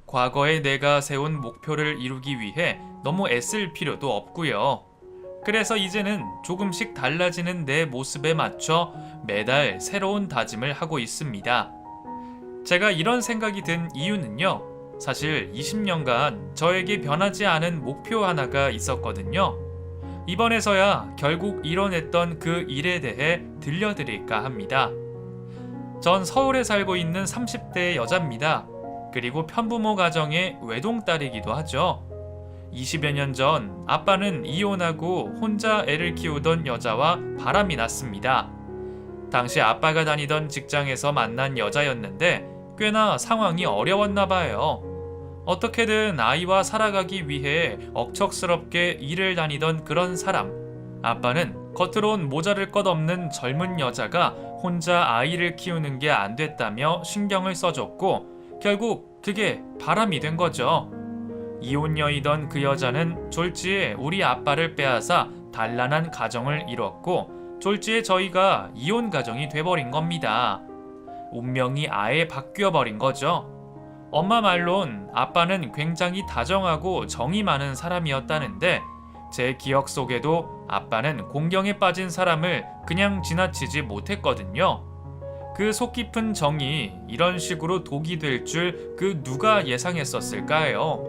과거에 내가 세운 목표를 이루기 위해 너무 애쓸 필요도 없고요. 그래서 이제는 조금씩 달라지는 내 모습에 맞춰 매달 새로운 다짐을 하고 있습니다. 제가 이런 생각이 든 이유는요. 사실 20년간 저에게 변하지 않은 목표 하나가 있었거든요. 이번에서야 결국 이뤄냈던 그 일에 대해 들려드릴까 합니다. 전 서울에 살고 있는 30대 여자입니다. 그리고 편부모 가정의 외동딸이기도 하죠. 20여 년 전 아빠는 이혼하고 혼자 애를 키우던 여자와 바람이 났습니다. 당시 아빠가 다니던 직장에서 만난 여자였는데 꽤나 상황이 어려웠나 봐요. 어떻게든 아이와 살아가기 위해 억척스럽게 일을 다니던 그런 사람. 아빠는 겉으론 모자를 것 없는 젊은 여자가 혼자 아이를 키우는 게 안 됐다며 신경을 써줬고 결국 그게 바람이 된 거죠. 이혼녀이던 그 여자는 졸지에 우리 아빠를 빼앗아 단란한 가정을 이뤘고 졸지에 저희가 이혼 가정이 돼버린 겁니다. 운명이 아예 바뀌어버린 거죠. 엄마 말론 아빠는 굉장히 다정하고 정이 많은 사람이었다는데 제 기억 속에도 아빠는 공경에 빠진 사람을 그냥 지나치지 못했거든요. 그 속 깊은 정이 이런 식으로 독이 될 줄 그 누가 예상했었을까요?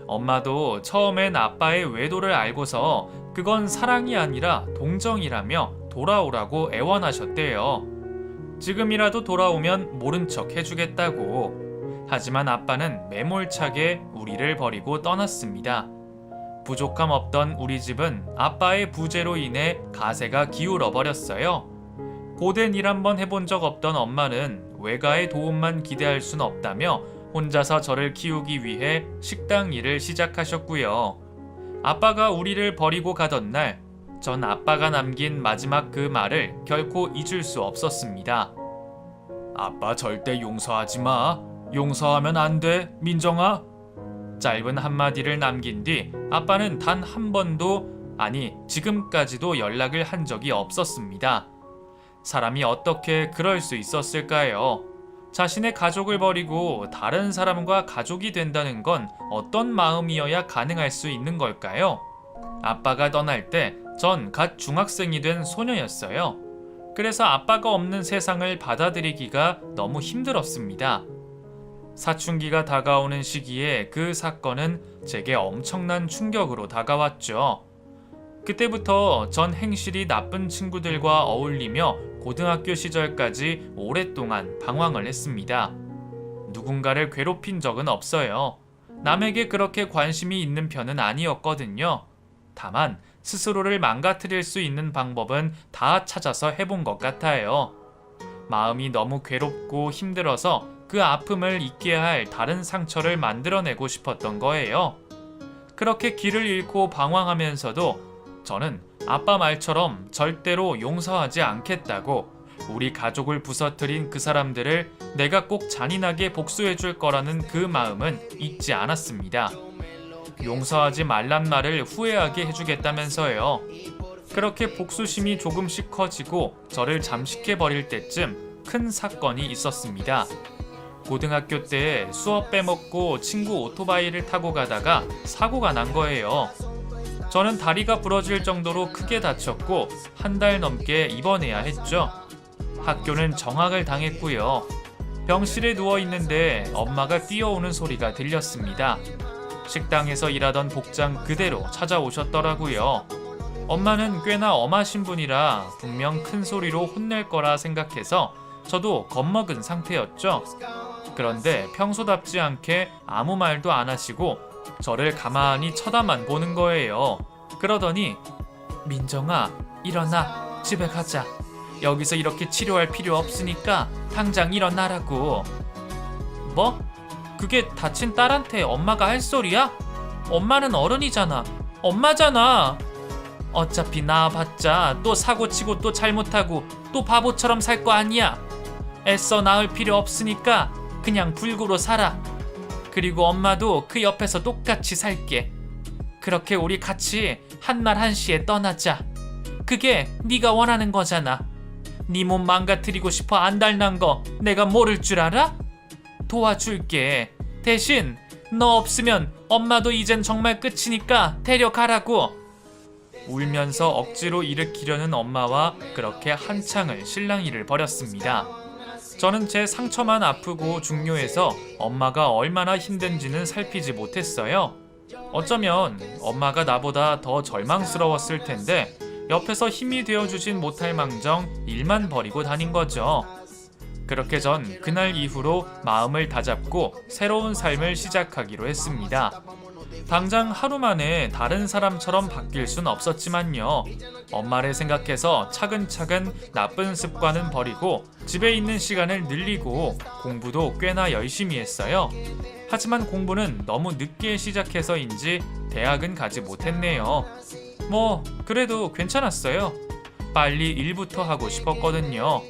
엄마도 처음엔 아빠의 외도를 알고서 그건 사랑이 아니라 동정이라며 돌아오라고 애원하셨대요. 지금이라도 돌아오면 모른 척 해주겠다고. 하지만 아빠는 매몰차게 우리를 버리고 떠났습니다. 부족함 없던 우리 집은 아빠의 부재로 인해 가세가 기울어 버렸어요. 고된 일 한번 해본 적 없던 엄마는 외가의 도움만 기대할 순 없다며 혼자서 저를 키우기 위해 식당 일을 시작하셨고요. 아빠가 우리를 버리고 가던 날, 전 아빠가 남긴 마지막 그 말을 결코 잊을 수 없었습니다. 아빠 절대 용서하지 마. 용서하면 안 돼, 민정아. 짧은 한마디를 남긴 뒤 아빠는 단 한 번도, 아니 지금까지도 연락을 한 적이 없었습니다. 사람이 어떻게 그럴 수 있었을까요? 자신의 가족을 버리고 다른 사람과 가족이 된다는 건 어떤 마음이어야 가능할 수 있는 걸까요? 아빠가 떠날 때 전 갓 중학생이 된 소녀였어요. 그래서 아빠가 없는 세상을 받아들이기가 너무 힘들었습니다. 사춘기가 다가오는 시기에 그 사건은 제게 엄청난 충격으로 다가왔죠. 그때부터 전 행실이 나쁜 친구들과 어울리며 고등학교 시절까지 오랫동안 방황을 했습니다. 누군가를 괴롭힌 적은 없어요. 남에게 그렇게 관심이 있는 편은 아니었거든요. 다만 스스로를 망가뜨릴 수 있는 방법은 다 찾아서 해본 것 같아요. 마음이 너무 괴롭고 힘들어서 그 아픔을 잊게 할 다른 상처를 만들어내고 싶었던 거예요. 그렇게 길을 잃고 방황하면서도 저는 아빠 말처럼 절대로 용서하지 않겠다고, 우리 가족을 부서뜨린 그 사람들을 내가 꼭 잔인하게 복수해 줄 거라는 그 마음은 잊지 않았습니다. 용서하지 말란 말을 후회하게 해주겠다면서요. 그렇게 복수심이 조금씩 커지고 저를 잠식해 버릴 때쯤 큰 사건이 있었습니다. 고등학교 때 수업 빼먹고 친구 오토바이를 타고 가다가 사고가 난 거예요. 저는 다리가 부러질 정도로 크게 다쳤고 한 달 넘게 입원해야 했죠. 학교는 정학을 당했고요. 병실에 누워있는데 엄마가 뛰어오는 소리가 들렸습니다. 식당에서 일하던 복장 그대로 찾아오셨더라고요. 엄마는 꽤나 엄하신 분이라 분명 큰 소리로 혼낼 거라 생각해서 저도 겁먹은 상태였죠. 그런데 평소답지 않게 아무 말도 안 하시고 저를 가만히 쳐다만 보는 거예요. 그러더니 민정아, 일어나, 집에 가자. 여기서 이렇게 치료할 필요 없으니까 당장 일어나라고. 뭐? 그게 다친 딸한테 엄마가 할 소리야? 엄마는 어른이잖아. 엄마잖아. 어차피 낳아봤자 또 사고치고 또 잘못하고 또 바보처럼 살 거 아니야. 애써 낳을 필요 없으니까 그냥 불구로 살아. 그리고 엄마도 그 옆에서 똑같이 살게. 그렇게 우리 같이 한날 한시에 떠나자. 그게 네가 원하는 거잖아. 네 몸 망가뜨리고 싶어 안달난 거 내가 모를 줄 알아? 도와줄게. 대신 너 없으면 엄마도 이젠 정말 끝이니까 데려가라고. 울면서 억지로 일으키려는 엄마와 그렇게 한창을 실랑이를 벌였습니다. 저는 제 상처만 아프고 중요해서 엄마가 얼마나 힘든지는 살피지 못했어요. 어쩌면 엄마가 나보다 더 절망스러웠을 텐데 옆에서 힘이 되어주진 못할 망정 일만 벌이고 다닌 거죠. 그렇게 전 그날 이후로 마음을 다잡고 새로운 삶을 시작하기로 했습니다. 당장 하루 만에 다른 사람처럼 바뀔 순 없었지만요. 엄마를 생각해서 차근차근 나쁜 습관은 버리고 집에 있는 시간을 늘리고 공부도 꽤나 열심히 했어요. 하지만 공부는 너무 늦게 시작해서인지 대학은 가지 못했네요. 그래도 괜찮았어요. 빨리 일부터 하고 싶었거든요.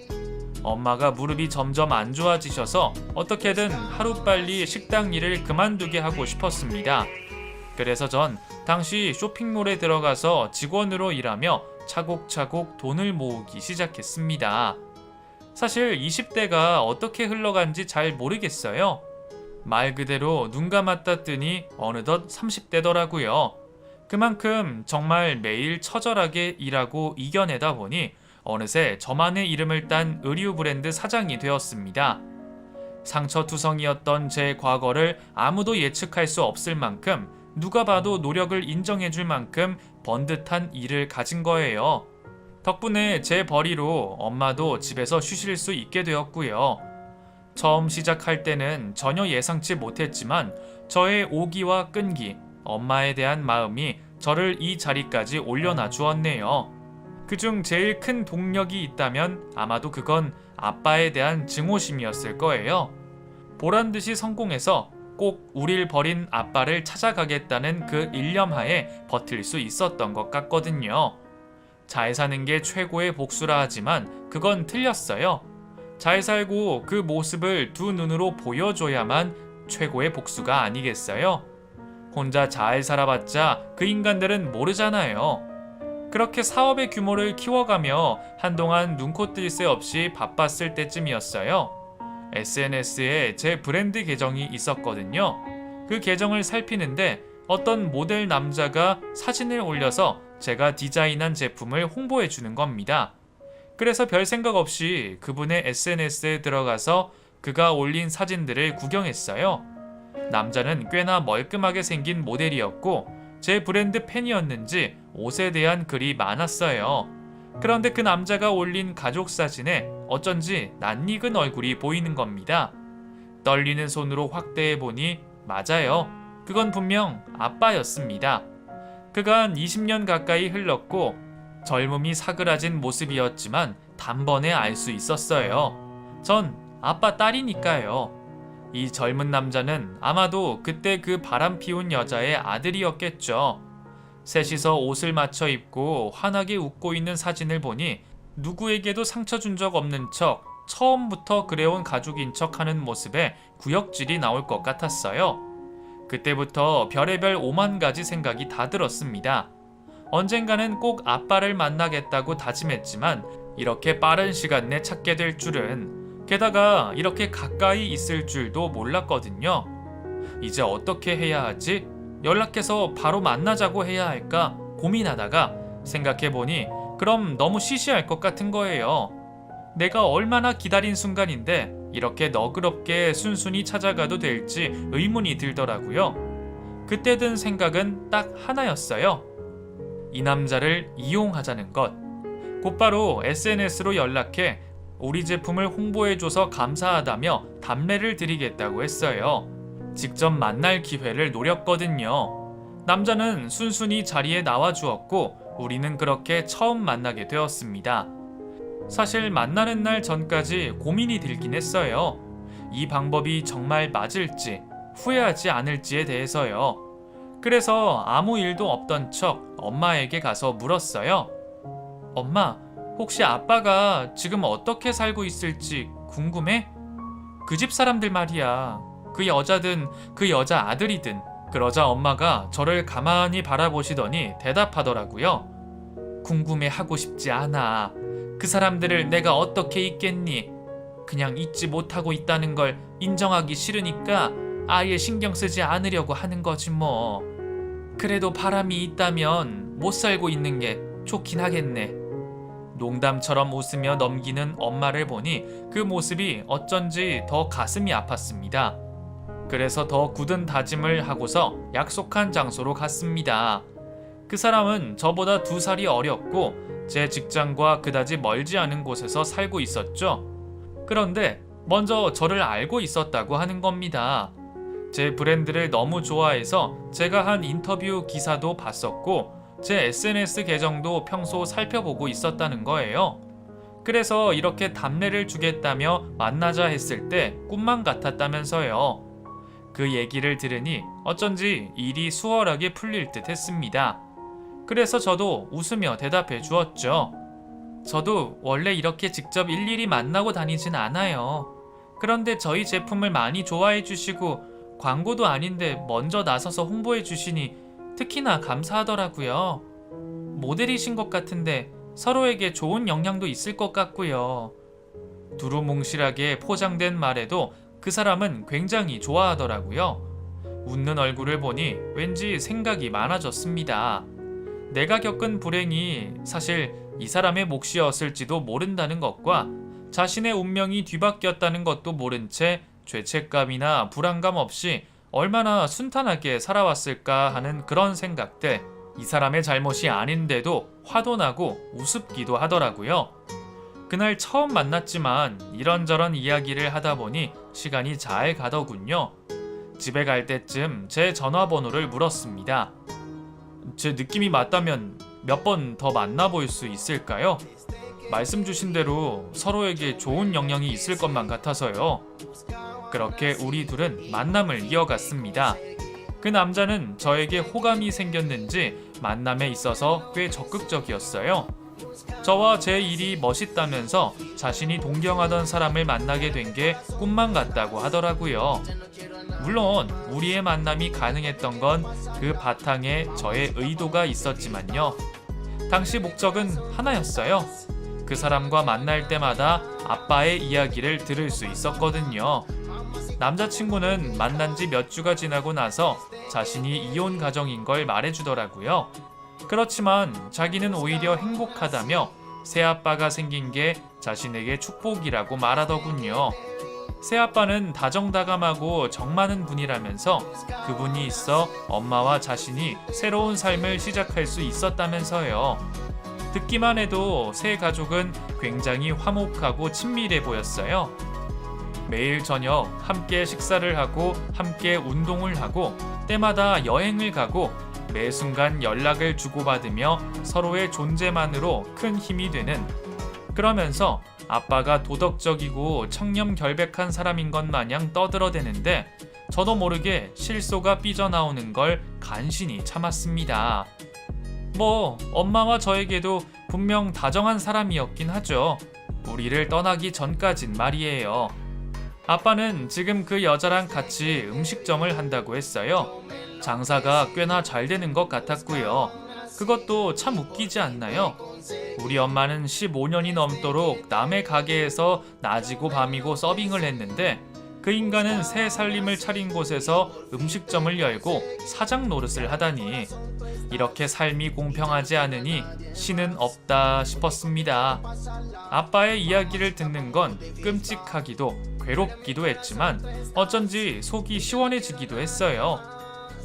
엄마가 무릎이 점점 안 좋아지셔서 어떻게든 하루빨리 식당 일을 그만두게 하고 싶었습니다. 그래서 전 당시 쇼핑몰에 들어가서 직원으로 일하며 차곡차곡 돈을 모으기 시작했습니다. 사실 20대가 어떻게 흘러간지 잘 모르겠어요. 말 그대로 눈 감았다 뜨니 어느덧 30대더라고요. 그만큼 정말 매일 처절하게 일하고 이겨내다 보니 어느새 저만의 이름을 딴 의류 브랜드 사장이 되었습니다. 상처투성이었던 제 과거를 아무도 예측할 수 없을 만큼 누가 봐도 노력을 인정해줄 만큼 번듯한 일을 가진 거예요. 덕분에 제 벌이로 엄마도 집에서 쉬실 수 있게 되었고요. 처음 시작할 때는 전혀 예상치 못했지만 저의 오기와 끈기, 엄마에 대한 마음이 저를 이 자리까지 올려놔 주었네요. 그중 제일 큰 동력이 있다면 아마도 그건 아빠에 대한 증오심이었을 거예요. 보란듯이 성공해서 꼭 우릴 버린 아빠를 찾아가겠다는 그 일념하에 버틸 수 있었던 것 같거든요. 잘 사는 게 최고의 복수라 하지만 그건 틀렸어요. 잘 살고 그 모습을 두 눈으로 보여줘야만 최고의 복수가 아니겠어요? 혼자 잘 살아봤자 그 인간들은 모르잖아요. 그렇게 사업의 규모를 키워가며 한동안 눈코 뜰 새 없이 바빴을 때쯤이었어요. SNS에 제 브랜드 계정이 있었거든요. 그 계정을 살피는데 어떤 모델 남자가 사진을 올려서 제가 디자인한 제품을 홍보해 주는 겁니다. 그래서 별 생각 없이 그분의 SNS에 들어가서 그가 올린 사진들을 구경했어요. 남자는 꽤나 멀끔하게 생긴 모델이었고 제 브랜드 팬이었는지 옷에 대한 글이 많았어요. 그런데 그 남자가 올린 가족 사진에 어쩐지 낯익은 얼굴이 보이는 겁니다. 떨리는 손으로 확대해 보니 맞아요. 그건 분명 아빠였습니다. 그간 20년 가까이 흘렀고 젊음이 사그라진 모습이었지만 단번에 알 수 있었어요. 전 아빠 딸이니까요. 이 젊은 남자는 아마도 그때 그 바람 피운 여자의 아들이었겠죠. 셋이서 옷을 맞춰 입고 환하게 웃고 있는 사진을 보니 누구에게도 상처 준 적 없는 척 처음부터 그래온 가족인 척 하는 모습에 구역질이 나올 것 같았어요. 그때부터 별의별 오만 가지 생각이 다 들었습니다. 언젠가는 꼭 아빠를 만나겠다고 다짐했지만 이렇게 빠른 시간 내 찾게 될 줄은, 게다가 이렇게 가까이 있을 줄도 몰랐거든요. 이제 어떻게 해야 하지? 연락해서 바로 만나자고 해야 할까 고민하다가 생각해보니 그럼 너무 시시할 것 같은 거예요. 내가 얼마나 기다린 순간인데 이렇게 너그럽게 순순히 찾아가도 될지 의문이 들더라고요. 그때 든 생각은 딱 하나였어요. 이 남자를 이용하자는 것. 곧바로 SNS로 연락해 우리 제품을 홍보해줘서 감사하다며 답례를 드리겠다고 했어요. 직접 만날 기회를 노렸거든요. 남자는 순순히 자리에 나와주었고 우리는 그렇게 처음 만나게 되었습니다. 사실 만나는 날 전까지 고민이 들긴 했어요. 이 방법이 정말 맞을지 후회하지 않을지에 대해서요. 그래서 아무 일도 없던 척 엄마에게 가서 물었어요. 엄마, 혹시 아빠가 지금 어떻게 살고 있을지 궁금해? 그 집 사람들 말이야. 그 여자든 그 여자 아들이든. 그러자 엄마가 저를 가만히 바라보시더니 대답하더라고요. 궁금해하고 싶지 않아. 그 사람들을 내가 어떻게 잊겠니? 그냥 잊지 못하고 있다는 걸 인정하기 싫으니까 아예 신경 쓰지 않으려고 하는 거지 뭐. 그래도 바람이 있다면 못 살고 있는 게 좋긴 하겠네. 농담처럼 웃으며 넘기는 엄마를 보니 그 모습이 어쩐지 더 가슴이 아팠습니다. 그래서 더 굳은 다짐을 하고서 약속한 장소로 갔습니다. 그 사람은 저보다 2살이 어렸고 제 직장과 그다지 멀지 않은 곳에서 살고 있었죠. 그런데 먼저 저를 알고 있었다고 하는 겁니다. 제 브랜드를 너무 좋아해서 제가 한 인터뷰 기사도 봤었고 제 SNS 계정도 평소 살펴보고 있었다는 거예요. 그래서 이렇게 답례를 주겠다며 만나자 했을 때 꿈만 같았다면서요. 그 얘기를 들으니 어쩐지 일이 수월하게 풀릴 듯 했습니다. 그래서 저도 웃으며 대답해 주었죠. 저도 원래 이렇게 직접 일일이 만나고 다니진 않아요. 그런데 저희 제품을 많이 좋아해 주시고 광고도 아닌데 먼저 나서서 홍보해 주시니 특히나 감사하더라고요. 모델이신 것 같은데 서로에게 좋은 영향도 있을 것 같고요. 두루뭉실하게 포장된 말에도 그 사람은 굉장히 좋아하더라고요. 웃는 얼굴을 보니 왠지 생각이 많아졌습니다. 내가 겪은 불행이 사실 이 사람의 몫이었을지도 모른다는 것과 자신의 운명이 뒤바뀌었다는 것도 모른 채 죄책감이나 불안감 없이 얼마나 순탄하게 살아왔을까 하는 그런 생각들. 이 사람의 잘못이 아닌데도 화도 나고 우습기도 하더라고요. 그날 처음 만났지만 이런저런 이야기를 하다 보니 시간이 잘 가더군요. 집에 갈 때쯤 제 전화번호를 물었습니다. 제 느낌이 맞다면 몇 번 더 만나볼 수 있을까요? 말씀 주신 대로 서로에게 좋은 영향이 있을 것만 같아서요. 그렇게 우리 둘은 만남을 이어갔습니다. 그 남자는 저에게 호감이 생겼는지 만남에 있어서 꽤 적극적이었어요. 저와 제 일이 멋있다면서 자신이 동경하던 사람을 만나게 된 게 꿈만 같다고 하더라고요. 물론 우리의 만남이 가능했던 건 그 바탕에 저의 의도가 있었지만요. 당시 목적은 하나였어요. 그 사람과 만날 때마다 아빠의 이야기를 들을 수 있었거든요. 남자친구는 만난 지 몇 주가 지나고 나서 자신이 이혼 가정인 걸 말해주더라고요. 그렇지만 자기는 오히려 행복하다며 새아빠가 생긴 게 자신에게 축복이라고 말하더군요. 새아빠는 다정다감하고 정 많은 분이라면서 그분이 있어 엄마와 자신이 새로운 삶을 시작할 수 있었다면서요. 듣기만 해도 새 가족은 굉장히 화목하고 친밀해 보였어요. 매일 저녁 함께 식사를 하고 함께 운동을 하고 때마다 여행을 가고 매 순간 연락을 주고받으며 서로의 존재만으로 큰 힘이 되는, 그러면서 아빠가 도덕적이고 청렴결백한 사람인 것 마냥 떠들어대는데 저도 모르게 실소가 삐져나오는 걸 간신히 참았습니다. 뭐 엄마와 저에게도 분명 다정한 사람이었긴 하죠. 우리를 떠나기 전까진 말이에요. 아빠는 지금 그 여자랑 같이 음식점을 한다고 했어요. 장사가 꽤나 잘 되는 것 같았고요. 그것도 참 웃기지 않나요? 우리 엄마는 15년이 넘도록 남의 가게에서 낮이고 밤이고 서빙을 했는데 그 인간은 새 살림을 차린 곳에서 음식점을 열고 사장 노릇을 하다니, 이렇게 삶이 공평하지 않으니 신은 없다 싶었습니다. 아빠의 이야기를 듣는 건 끔찍하기도 괴롭기도 했지만 어쩐지 속이 시원해지기도 했어요.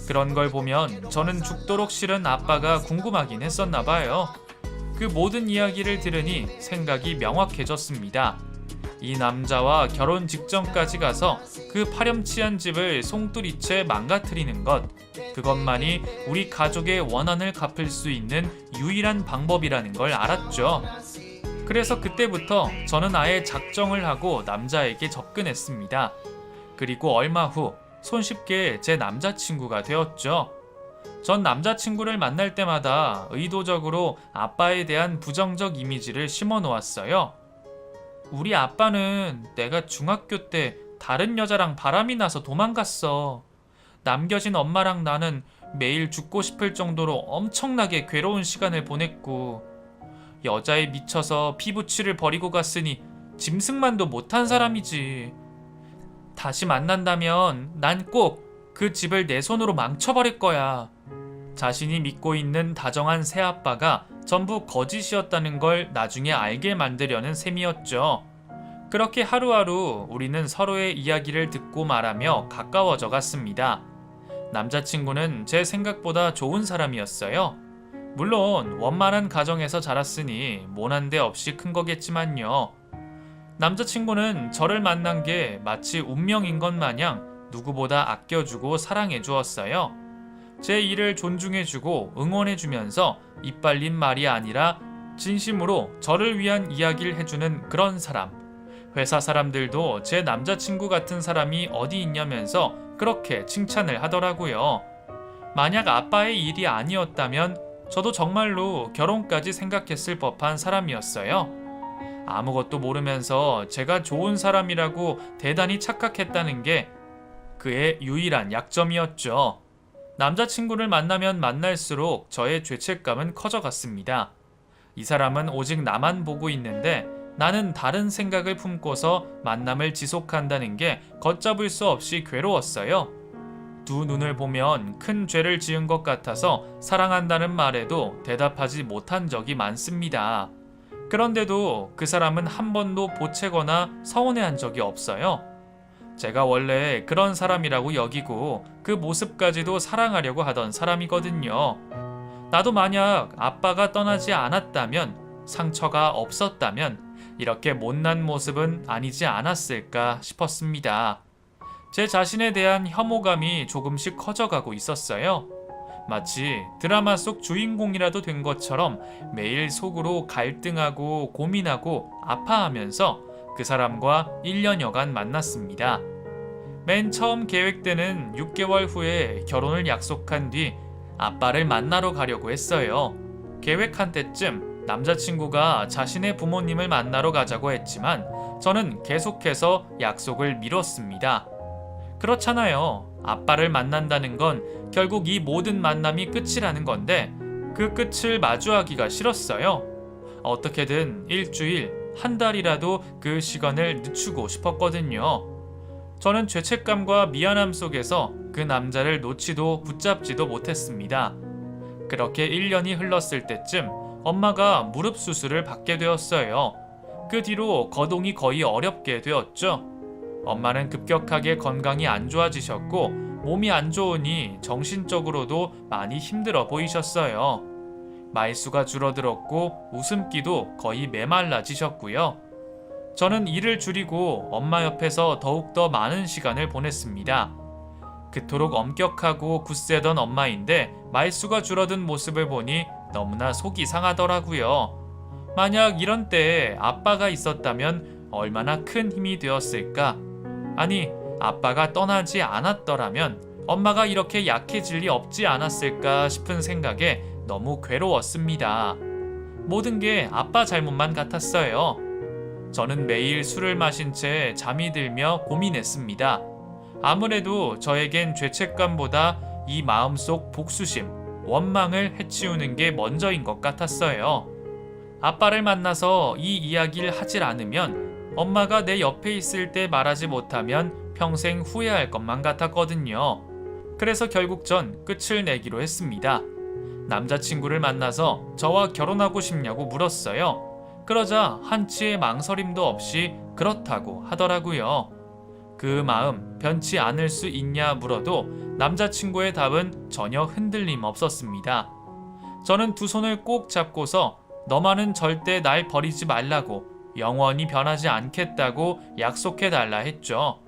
그런 걸 보면 저는 죽도록 싫은 아빠가 궁금하긴 했었나 봐요. 그 모든 이야기를 들으니 생각이 명확해졌습니다. 이 남자와 결혼 직전까지 가서 그 파렴치한 집을 송두리째 망가뜨리는 것, 그것만이 우리 가족의 원한을 갚을 수 있는 유일한 방법이라는 걸 알았죠. 그래서 그때부터 저는 아예 작정을 하고 남자에게 접근했습니다. 그리고 얼마 후 손쉽게 제 남자친구가 되었죠. 전 남자친구를 만날 때마다 의도적으로 아빠에 대한 부정적 이미지를 심어 놓았어요. 우리 아빠는 내가 중학교 때 다른 여자랑 바람이 나서 도망갔어. 남겨진 엄마랑 나는 매일 죽고 싶을 정도로 엄청나게 괴로운 시간을 보냈고, 여자에 미쳐서 피부치를 버리고 갔으니 짐승만도 못한 사람이지. 다시 만난다면 난 꼭 그 집을 내 손으로 망쳐버릴 거야. 자신이 믿고 있는 다정한 새아빠가 전부 거짓이었다는 걸 나중에 알게 만들려는 셈이었죠. 그렇게 하루하루 우리는 서로의 이야기를 듣고 말하며 가까워져 갔습니다. 남자친구는 제 생각보다 좋은 사람이었어요. 물론 원만한 가정에서 자랐으니 모난 데 없이 큰 거겠지만요. 남자친구는 저를 만난 게 마치 운명인 것 마냥 누구보다 아껴주고 사랑해 주었어요. 제 일을 존중해주고 응원해주면서 이빨린 말이 아니라 진심으로 저를 위한 이야기를 해주는 그런 사람. 회사 사람들도 제 남자친구 같은 사람이 어디 있냐면서 그렇게 칭찬을 하더라고요. 만약 아빠의 일이 아니었다면 저도 정말로 결혼까지 생각했을 법한 사람이었어요. 아무것도 모르면서 제가 좋은 사람이라고 대단히 착각했다는 게 그의 유일한 약점이었죠. 남자친구를 만나면 만날수록 저의 죄책감은 커져갔습니다. 이 사람은 오직 나만 보고 있는데 나는 다른 생각을 품고서 만남을 지속한다는 게 걷잡을 수 없이 괴로웠어요. 두 눈을 보면 큰 죄를 지은 것 같아서 사랑한다는 말에도 대답하지 못한 적이 많습니다. 그런데도 그 사람은 한 번도 보채거나 서운해한 적이 없어요. 제가 원래 그런 사람이라고 여기고 그 모습까지도 사랑하려고 하던 사람이거든요. 나도 만약 아빠가 떠나지 않았다면, 상처가 없었다면 이렇게 못난 모습은 아니지 않았을까 싶었습니다. 제 자신에 대한 혐오감이 조금씩 커져가고 있었어요. 마치 드라마 속 주인공이라도 된 것처럼 매일 속으로 갈등하고 고민하고 아파하면서 그 사람과 1년여간 만났습니다. 맨 처음 계획되는 6개월 후에 결혼을 약속한 뒤 아빠를 만나러 가려고 했어요. 계획한 때쯤 남자친구가 자신의 부모님을 만나러 가자고 했지만 저는 계속해서 약속을 미뤘습니다. 그렇잖아요. 아빠를 만난다는 건 결국 이 모든 만남이 끝이라는 건데 그 끝을 마주하기가 싫었어요. 어떻게든 일주일, 한 달이라도 그 시간을 늦추고 싶었거든요. 저는 죄책감과 미안함 속에서 그 남자를 놓지도 붙잡지도 못했습니다. 그렇게 1년이 흘렀을 때쯤 엄마가 무릎 수술을 받게 되었어요. 그 뒤로 거동이 거의 어렵게 되었죠. 엄마는 급격하게 건강이 안 좋아지셨고 몸이 안 좋으니 정신적으로도 많이 힘들어 보이셨어요. 말수가 줄어들었고 웃음기도 거의 메말라지셨고요. 저는 일을 줄이고 엄마 옆에서 더욱더 많은 시간을 보냈습니다. 그토록 엄격하고 굳세던 엄마인데 말수가 줄어든 모습을 보니 너무나 속이 상하더라고요. 만약 이런 때에 아빠가 있었다면 얼마나 큰 힘이 되었을까? 아니, 아빠가 떠나지 않았더라면 엄마가 이렇게 약해질 리 없지 않았을까 싶은 생각에 너무 괴로웠습니다. 모든 게 아빠 잘못만 같았어요. 저는 매일 술을 마신 채 잠이 들며 고민했습니다. 아무래도 저에겐 죄책감보다 이 마음속 복수심, 원망을 해치우는 게 먼저인 것 같았어요. 아빠를 만나서 이 이야기를 하질 않으면 엄마가 내 옆에 있을 때 말하지 못하면 평생 후회할 것만 같았거든요. 그래서 결국 전 끝을 내기로 했습니다. 남자친구를 만나서 저와 결혼하고 싶냐고 물었어요. 그러자 한치의 망설임도 없이 그렇다고 하더라고요. 그 마음 변치 않을 수 있냐 물어도 남자친구의 답은 전혀 흔들림 없었습니다. 저는 두 손을 꼭 잡고서 너만은 절대 날 버리지 말라고, 영원히 변하지 않겠다고 약속해달라 했죠.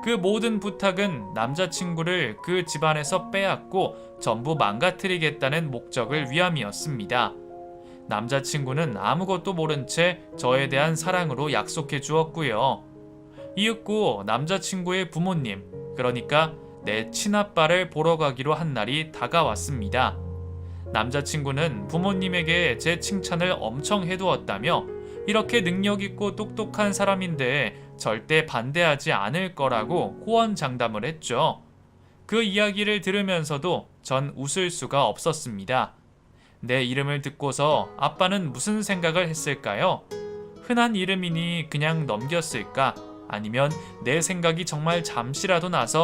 그 모든 부탁은 남자친구를 그 집안에서 빼앗고 전부 망가뜨리겠다는 목적을 위함이었습니다. 남자친구는 아무것도 모른 채 저에 대한 사랑으로 약속해 주었고요. 이윽고 남자친구의 부모님, 그러니까 내 친아빠를 보러 가기로 한 날이 다가왔습니다. 남자친구는 부모님에게 제 칭찬을 엄청 해두었다며 이렇게 능력있고 똑똑한 사람인데 절대 반대하지 않을 거라고 호언장담을 했죠. 그 이야기를 들으면서도 전 웃을 수가 없었습니다. 내 이름을 듣고서 아빠는 무슨 생각을 했을까요? 흔한 이름이니 그냥 넘겼을까? 아니면 내 생각이 정말 잠시라도 나서